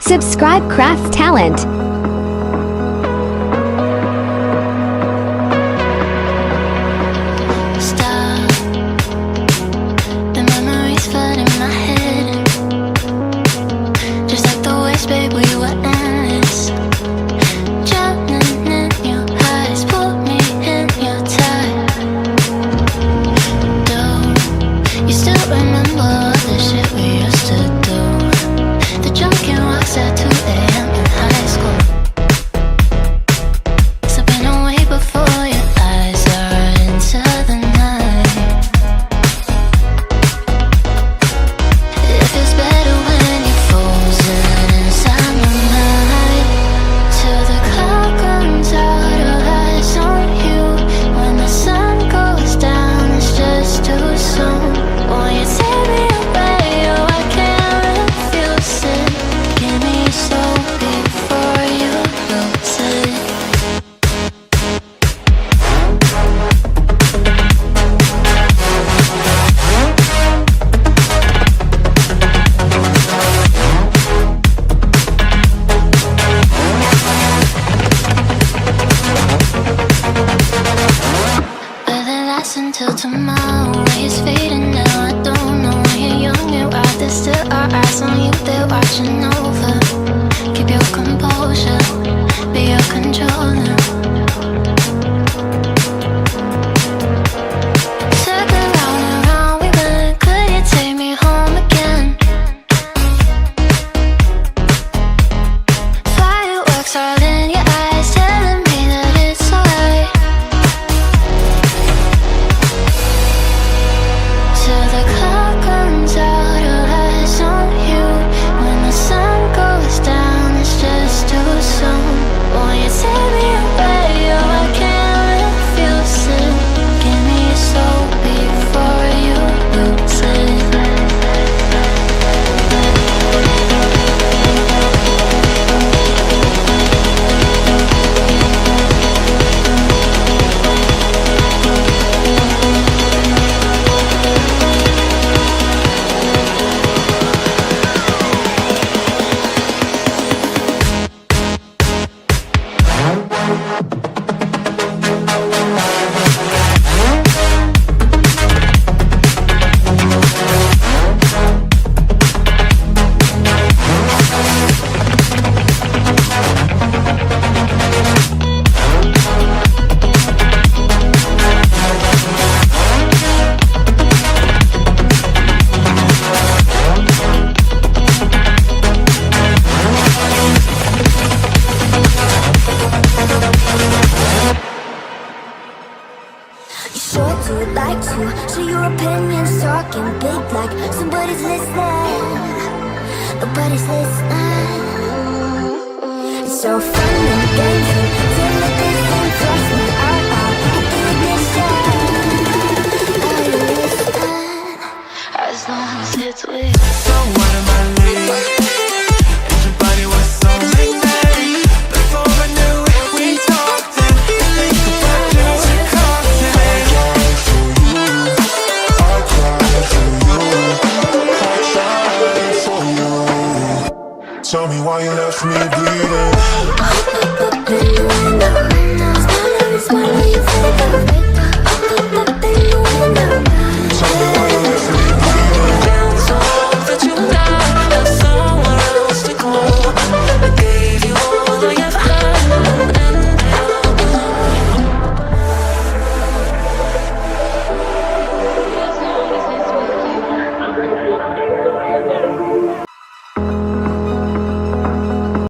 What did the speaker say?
Subscribe Craftz Talent. Stop. The memories flood in my head. Just like the waves, babe, we were endless. Drowning in your eyes, pull me in your tide. Do you still remember all the shit we used to do? The drunken walks at 2 a.m. in high school. Slipping away before your eyes are into the night. It feels better when you're frozen inside my mind. Till the clock runs out of eyes on you. When the sun goes down, it's just too soon. Won't you take me away? Oh, I can't refuse it. Give me your soul before you lose it. Will it last until tomorrow? It's fading now, I don't know. When you're young, you're out there, still our eyes on you, they're watching over. Keep your composure, be your controller. Circle round and round we went, could you take me home again? Fireworks all in your eyes, telling me that it's alright. Till the clock runs out of eyes on you. When the sun goes down, it's just too soon. Won't you take me away? Oh, I can't refuse it. Give me your soul before you lose it. You sure do like to share your opinions, talking big like somebody's listening. Nobody's listening. It's so fun and games till it isn't. Trust me, I'll hit the ignition. Are you listening? As long as it's with you. So what am I late? And your body was so magnetic. Before I knew it, we talked and think about you and cocktail. I cried for you, I cried for you. Tell me why you left me bleeding. It's one of you think of it.